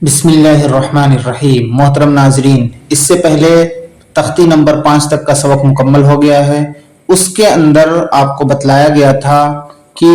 बिस्मिल्लाहिर्रहमानिर्रहीम। मोहतरम नाजरीन, इससे पहले तख्ती नंबर 5 तक का सबक मुकम्मल हो गया है। उसके अंदर आपको बतलाया गया था कि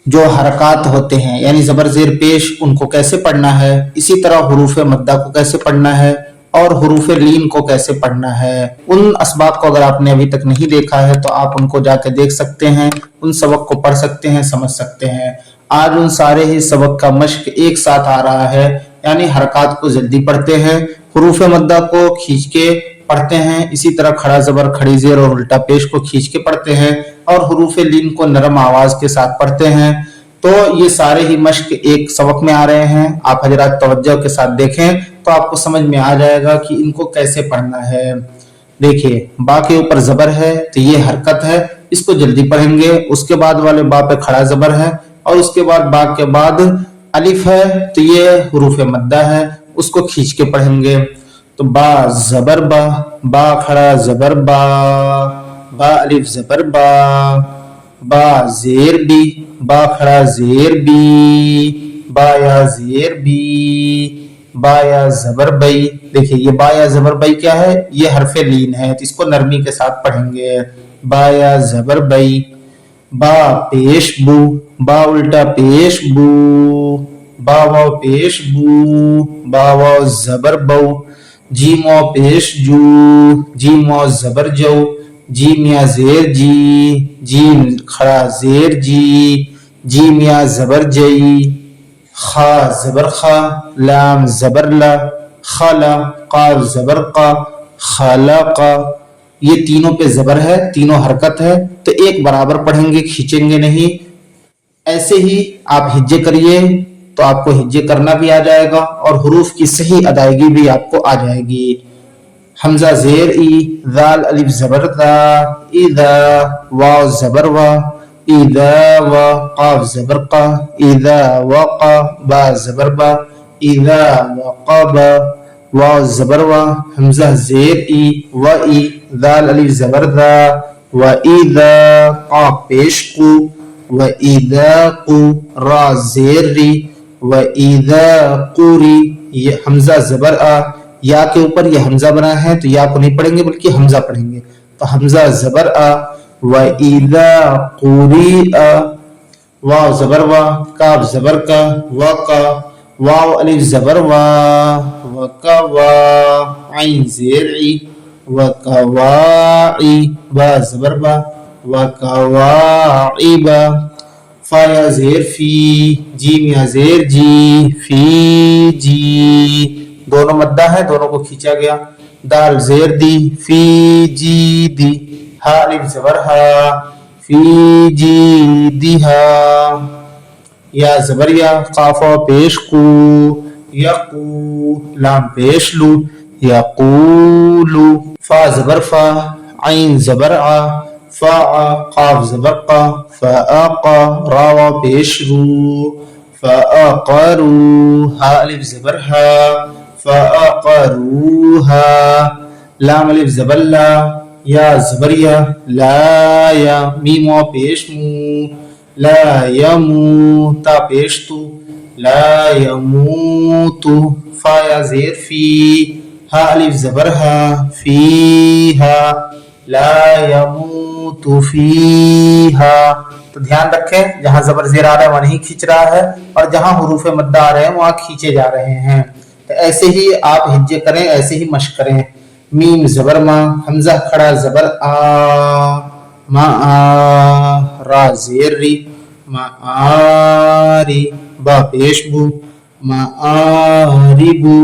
जो हरकत होते हैं यानी ज़बर ज़ेर पेश उनको कैसे पढ़ना है, इसी तरह हुरूफ मद्दा को कैसे पढ़ना है और हुरूफ लीन को कैसे पढ़ना है। उन असबाब को अगर आपने अभी तक नहीं देखा है तो आप उनको जाके देख सकते हैं, उन सबक को पढ़ सकते हैं, समझ सकते हैं। आज उन सारे ही सबक का मश्क एक साथ आ रहा है, यानी हरकत को जल्दी पढ़ते हैं, हुरूफ मद्दा को खींच के पढ़ते हैं, इसी तरह खड़ा जबर, खड़ी जेर और उल्टा पेश को खींच के पढ़ते हैं और हुरूफ लीन को नरम आवाज के साथ पढ़ते हैं। तो ये सारे ही मश्क एक सबक में आ रहे हैं। आप हजरात तवज्जो के साथ देखें तो आपको समझ में आ जाएगा कि इनको कैसे पढ़ना है। देखिए, बा के ऊपर जबर है तो ये हरकत है, इसको जल्दी पढ़ेंगे। उसके बाद वाले बा पे खड़ा जबर है और उसके बाद बा के बाद अलिफ है तो ये हुरूफ मद्दा है, उसको खींच के पढ़ेंगे। तो बा जबर बा, बा खड़ा जबर बा, बा अलिफ जबर बा जेर बी, बा खड़ा जेर बी, बा या जेर बी, बा या जबर बई। देखिए, ये बा या जबर बई क्या है, ये हरफे लीन है तो इसको नरमी के साथ पढ़ेंगे। बा या जबर बई, बा पेश बू, बा उल्टा पेश बू, बा वाव पेश बू, बा वाव जबर बऊ, जीम वाव पेश जू, जीम वाव जबर जऊ, जीम या जेर जी, जीम खड़ा जेर जी, जीम या जबर जई, खा जबर खा, लाम जबर ला, खला, काफ जबर का, खला का। ये तीनों पे जबर है, तीनों हरकत है तो एक बराबर पढ़ेंगे, खींचेंगे नहीं। ऐसे ही आप हिज्जे करिए तो आपको हिज्जे करना भी आ जाएगा और हुरूफ की सही अदायगी भी आपको आ जाएगी। हमजा जेर ई, दाल अलिफ जबर दा, इदा, वाव जबर वा, इदा व, काफ जबर का, इदा वका, बा जबर बा, इदा वक़बा, वाव जबर वा, हमजा जेर ई, व ई, दाल अलिफ जबर दा, व इदा, काफ पेश कु, व इदा कु, रा जेर री, व इदा कुरी। ये हमजा जबर आ, या के ऊपर ये हमजा बना है तो या को नहीं पढ़ेंगे बल्कि हमजा पढ़ेंगे। तो हमजा जबर आ, व इदा कुरी आ, वाव जबर वा, काफ जबर का, व का, वाव अलिफ जबर वा, व का वा, आइन जेर ई, व का वाई, बा जबर बा, व का वाइबा, फा या जेर फी, जीम या जेर जी, फी जी। दोनों मद्दा है, दोनों को खींचा गया। दाल जेर दी, फी जी दी, हा अलिफ जबर हा, फी जी दिहा, या जबर या, काफा पेश कू, यकू, लाम पेश लू, यकूलू, फा जबर फा, आइन जबर आ, फा, काफ जबर का, फ़ाक़ा, रावा पेश रू, फ़ाक़रू, हा अलिफ जबर हा, फ़ाक़रूहा, लाम अलिफ जबर ला, या जबर या, ला या, मीम वाव पेश मू, ला यमू, ता पेश तू, ला यमूतु, फा या जेर फी, हा अलिफ जबर हा, फीहा, ला यमूतु फीहा। तो ध्यान रखें, जहां जबर जेर आ रहा है वहां नहीं खींच रहा है और जहां हुरूफ मद्दा आ रहे हैं वहां खींचे जा रहे हैं। तो ऐसे ही आप हिज्जे करें, ऐसे ही मश्क करें। मीम जबर मा, हमजा खड़ा जबर आ, मा आ, रा जेर री, मा आरी, बा पेश बू, मा आरिबू,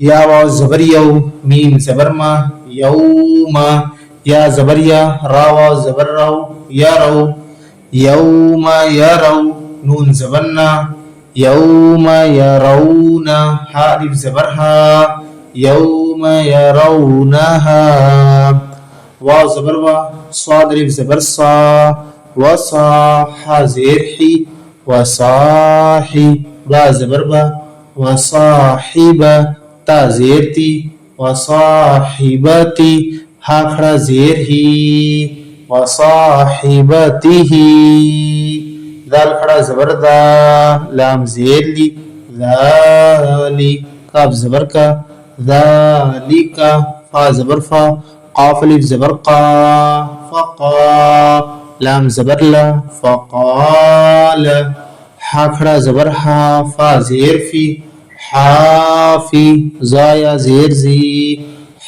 या वाव जबर यौ, मीम जबर मा, यौमा, या जबर या, रा वाव जबर रौ, या रौ, यौमा यरौ, नून जबर ना, यौमा यरौना, हा अलिफ जबर हा, यौमा यरौनहा, वाव जबर वा, स्वाद अलिफ जबर सा, वसा, हा जेर ही, वसाही, बा जबर बा, वसाहिबा, ता जेर ती, वसाहिबती, हा खड़ा जेर ही, वसाहिबतिही, दाल खड़ा जबर दा, लाम जेर ली, ذالی کاف زبر کا ذالکا فا زبر فا قاف الف زبر قا فقا لام زبر لا فقال حا کھڑا زبر ہا فا زیر فی حافی زایا زیر زی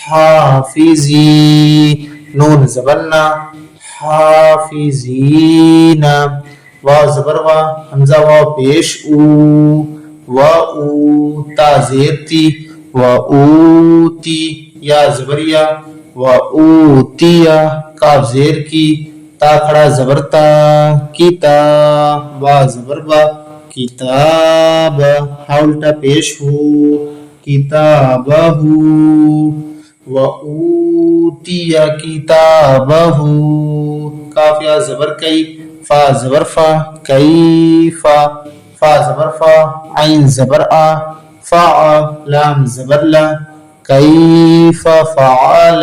حافظی نون زبر نا حافظین واو زبر وا حمزہ واو پیش او و او تا زیر تی و اوتی یا زبریا و اوتیا کاف زیر کی تا کھڑا زبر تا کتا وا زبر با کتاب ہا الٹا پیش ہو کتابہ و اوتیا کتابہ کاف یا زبر کئی فا زبر فا کیفا فا زبر فا عین زبر آ فا لام زبر لا کیف فعل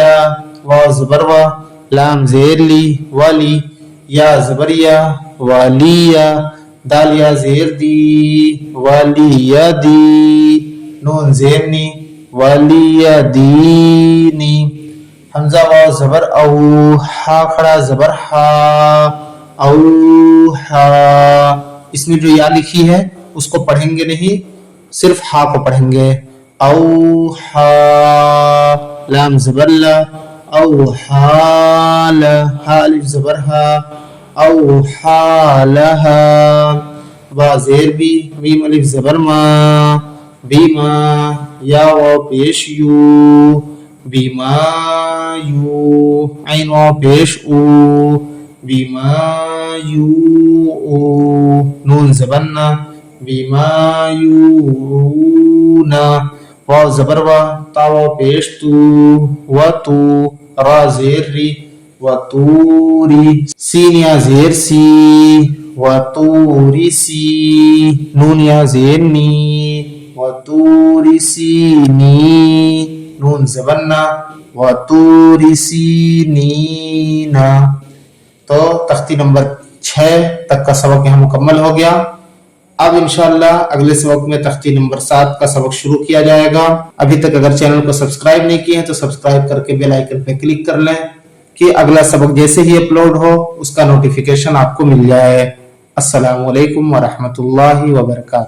واو زبر وا لام زیر لی ولی یا زبر یا والیا دال یا زیر دی ولی دی نون زیر نی ولی دینی حمزہ واو زبر او ہا کھڑا زبر ہا اوحا اس میں جو یا لکھی ہے اس کو پڑھیں گے نہیں صرف ہا کو پڑھیں گے اوحا لام زبر لا اوحا ہا الف زبر ہا اوحا لها با زیر بی میم الف زبر ما بیما یا واو پیش یو بیما یو عین واو پیش او بیما یو او نون زبرنا بیما یونا واو زبر وا تا واو پیش تو و تو را زیر ری و توری سین یا زیر سی و توری سی نون یا زیر نی و توری سینی نون زبرنا و توری سینینا تو تختی نمبر 6 تک کا سبق یہاں مکمل ہو گیا. اب انشاءاللہ اگلے سبق میں تختی نمبر 7 کا سبق شروع کیا جائے گا. ابھی تک اگر چینل کو سبسکرائب نہیں کیے ہیں تو سبسکرائب کر کے بیل آئیکن پہ کلک کر لیں کہ اگلا سبق جیسے ہی اپلوڈ ہو اس کا نوٹیفیکیشن آپ کو مل جائے. السلام علیکم ورحمۃ اللہ وبرکاتہ.